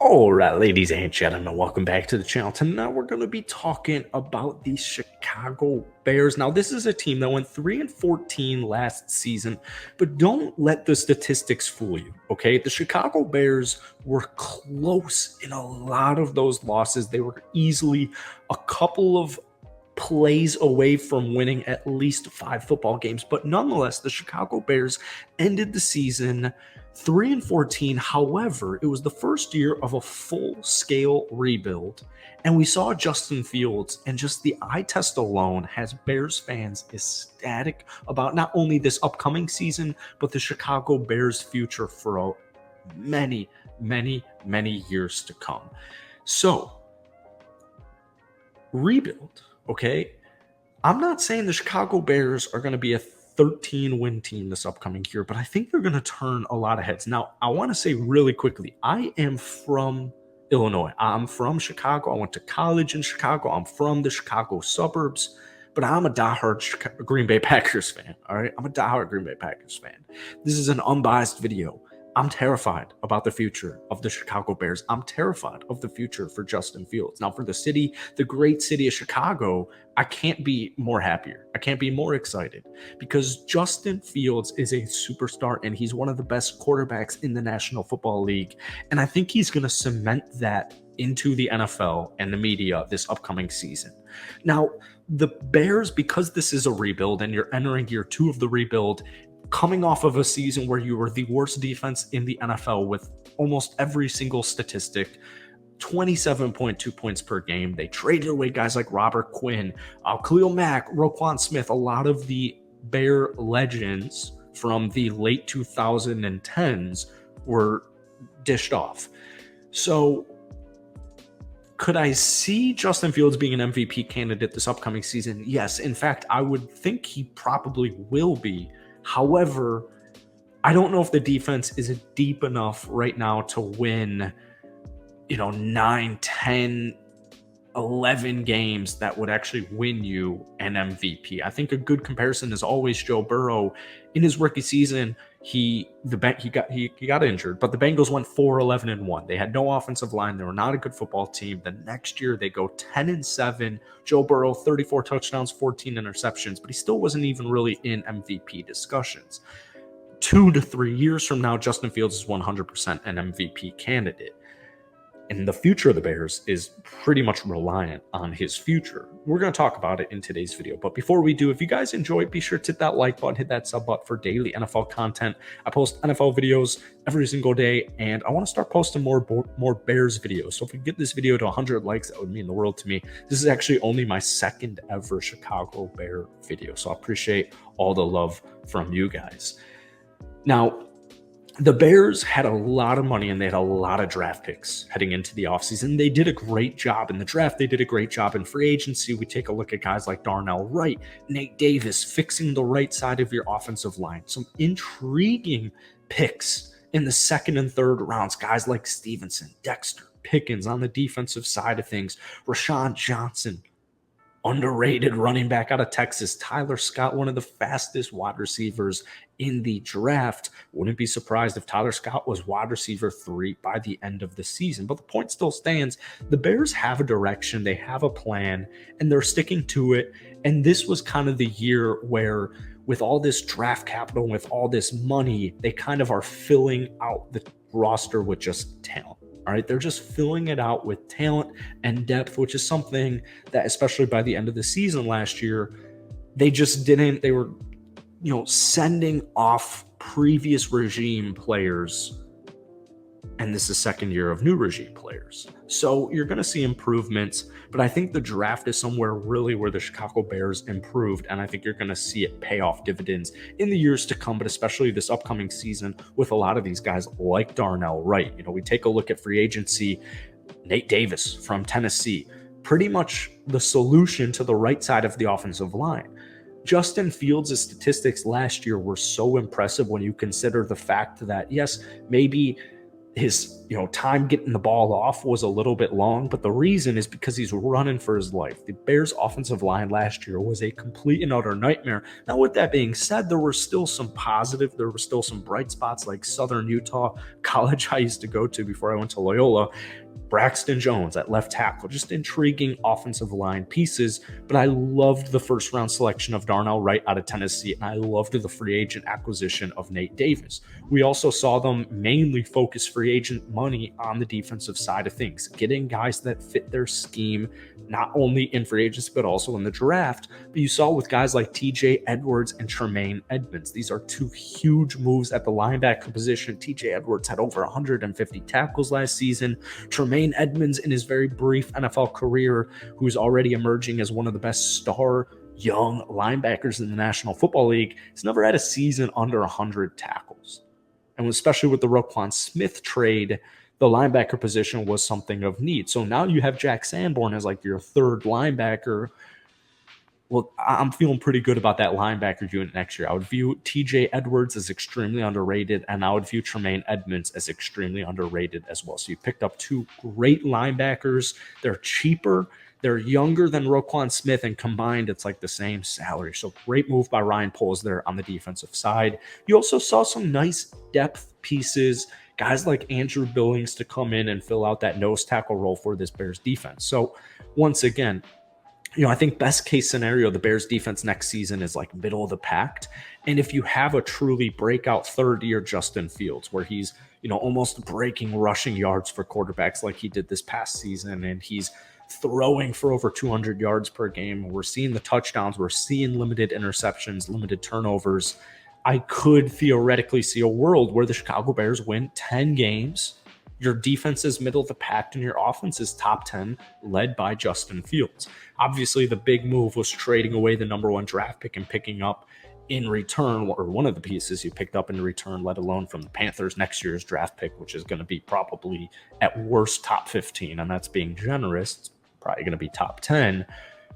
All right, ladies and gentlemen, welcome back to the channel. Tonight we're going to be talking about the Chicago Bears. Now, this is a team that went 3-14 last season, but don't let the statistics fool you, okay? The Chicago Bears were close in a lot of those losses. They were easily a couple of plays away from winning at least 5 football games, but nonetheless, the Chicago Bears ended the season 3-14. However, it was the first year of a full-scale rebuild, and we saw Justin Fields, and just the eye test alone has Bears fans ecstatic about not only this upcoming season, but the Chicago Bears' future for many, many, many years to come. So, rebuild, okay? I'm not saying the Chicago Bears are going to be a 13-win team this upcoming year, but I think they're going to turn a lot of heads. Now, I want to say really quickly, I am from Illinois. I'm from Chicago. I went to college in Chicago. I'm from the Chicago suburbs, but I'm a diehard Green Bay Packers fan, all right? I'm a diehard Green Bay Packers fan. This is an unbiased video. I'm terrified about the future of the Chicago Bears. I'm terrified of the future for Justin Fields. Now, for the city, the great city of Chicago, I can't be more happier. I can't be more excited because Justin Fields is a superstar and he's one of the best quarterbacks in the National Football League. And I think he's going to cement that into the NFL and the media this upcoming season. Now, the Bears, because this is a rebuild and you're entering year 2 of the rebuild, coming off of a season where you were the worst defense in the NFL with almost every single statistic, 27.2 points per game. They traded away guys like Robert Quinn, Khalil Mack, Roquan Smith, a lot of the Bear legends from the late 2010s were dished off. So could I see Justin Fields being an MVP candidate this upcoming season? Yes. In fact, I would think he probably will be. However, I don't know if the defense is deep enough right now to win, 9, 10, 11 games that would actually win you an MVP. I think a good comparison is always Joe Burrow. In his rookie season, he got injured, but the Bengals went 4-11-1. They had no offensive line. They were not a good football team. The next year they go 10-7. Joe Burrow, 34 touchdowns, 14 interceptions, but he still wasn't even really in MVP discussions. 2 to 3 years from now, Justin Fields is 100% an MVP candidate. And the future of the Bears is pretty much reliant on his future. We're going to talk about it in today's video. But before we do, if you guys enjoy it, be sure to hit that like button, hit that sub button for daily NFL content. I post NFL videos every single day, and I want to start posting more Bears videos. So if we get this video to 100 likes, that would mean the world to me. This is actually only my second ever Chicago Bear video. So I appreciate all the love from you guys. Now, the Bears had a lot of money and they had a lot of draft picks heading into the offseason. They did a great job in the draft. They did a great job in free agency. We take a look at guys like Darnell Wright, Nate Davis, fixing the right side of your offensive line. Some intriguing picks in the 2nd and 3rd rounds. Guys like Stevenson, Dexter, Pickens on the defensive side of things. Rashawn Johnson, underrated running back out of Texas. Tyler Scott, one of the fastest wide receivers in the draft. Wouldn't be surprised if Tyler Scott was wide receiver 3 by the end of the season. But the point still stands. The Bears have a direction. They have a plan, and they're sticking to it. And this was kind of the year where, with all this draft capital, with all this money, they kind of are filling out the roster with just talent. All right, they're just filling it out with talent and depth, which is something that, especially by the end of the season last year, they just didn't. They were, sending off previous regime players, and this is second year of new regime players. So you're going to see improvements, but I think the draft is somewhere really where the Chicago Bears improved, and I think you're going to see it pay off dividends in the years to come, but especially this upcoming season with a lot of these guys like Darnell Wright. We take a look at free agency. Nate Davis from Tennessee, pretty much the solution to the right side of the offensive line. Justin Fields' statistics last year were so impressive when you consider the fact that, yes, maybe his time getting the ball off was a little bit long, but the reason is because he's running for his life. The Bears offensive line last year was a complete and utter nightmare. Now, with that being said, there were still some bright spots, like Southern Utah college I used to go to before I went to Loyola. Braxton Jones at left tackle, just intriguing offensive line pieces. But I loved the first round selection of Darnell Wright out of Tennessee, and I loved the free agent acquisition of Nate Davis. We also saw them mainly focus free agent money on the defensive side of things, getting guys that fit their scheme, not only in free agency, but also in the draft. But you saw with guys like TJ Edwards and Tremaine Edmonds, these are two huge moves at the linebacker position. TJ Edwards had over 150 tackles last season. Tremaine Edmonds, in his very brief NFL career, who's already emerging as one of the best star young linebackers in the National Football League, has never had a season under 100 tackles. And especially with the Roquan Smith trade, the linebacker position was something of need. So now you have Jack Sanborn as like your third linebacker. Well, I'm feeling pretty good about that linebacker unit next year. I would view TJ Edwards as extremely underrated, and I would view Tremaine Edmonds as extremely underrated as well. So you picked up two great linebackers. They're cheaper. They're younger than Roquan Smith, and combined, it's like the same salary. So great move by Ryan Poles there on the defensive side. You also saw some nice depth pieces, guys like Andrew Billings to come in and fill out that nose tackle role for this Bears defense. So once again, I think best case scenario, the Bears defense next season is like middle of the pack. And if you have a truly breakout third year Justin Fields, where he's, almost breaking rushing yards for quarterbacks like he did this past season, and he's throwing for over 200 yards per game, we're seeing the touchdowns, we're seeing limited interceptions, limited turnovers. I could theoretically see a world where the Chicago Bears win 10 games. Your defense is middle of the pack and your offense is top 10, led by Justin Fields. Obviously, the big move was trading away the number one draft pick and picking up in return, or one of the pieces you picked up in return, let alone from the Panthers next year's draft pick, which is going to be probably at worst top 15, and that's being generous. It's probably going to be top 10,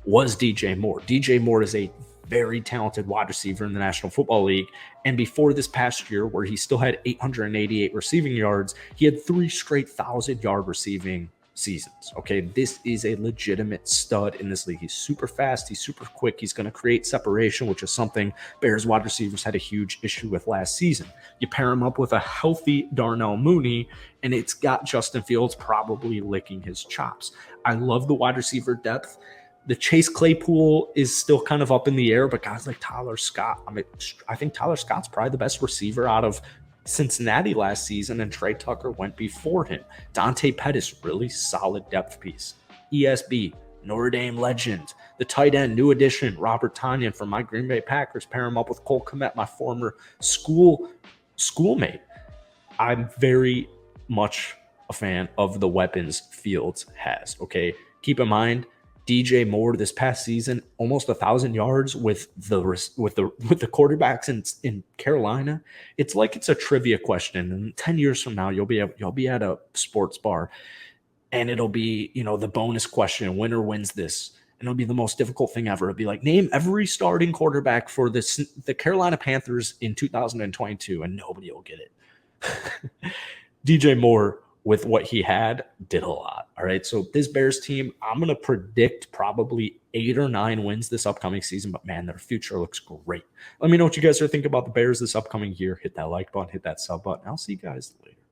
was DJ Moore. DJ Moore is a very talented wide receiver in the National Football League. And before this past year, where he still had 888 receiving yards, he had 3 straight 1,000-yard receiving seasons. Okay, this is a legitimate stud in this league. He's super fast. He's super quick. He's going to create separation, which is something Bears wide receivers had a huge issue with last season. You pair him up with a healthy Darnell Mooney, and it's got Justin Fields probably licking his chops. I love the wide receiver depth. The Chase Claypool is still kind of up in the air, but guys like Tyler Scott, I think Tyler Scott's probably the best receiver out of Cincinnati last season, and Trey Tucker went before him. Dante Pettis, really solid depth piece. ESB, Notre Dame legend. The tight end, new addition, Robert Tonyan from my Green Bay Packers. Pair him up with Cole Kmet, my former schoolmate. I'm very much a fan of the weapons Fields has. Okay, keep in mind, DJ Moore this past season, almost 1,000 yards with the quarterbacks in Carolina. It's like it's a trivia question. And 10 years from now, you'll be at a sports bar, and it'll be the bonus question: winner wins this, and it'll be the most difficult thing ever. It'll be like, name every starting quarterback for the Carolina Panthers in 2022, and nobody will get it. DJ Moore, with what he had, did a lot. All right. So this Bears team, I'm going to predict probably 8 or 9 wins this upcoming season, but man, their future looks great. Let me know what you guys are thinking about the Bears this upcoming year. Hit that like button, hit that sub button. I'll see you guys later.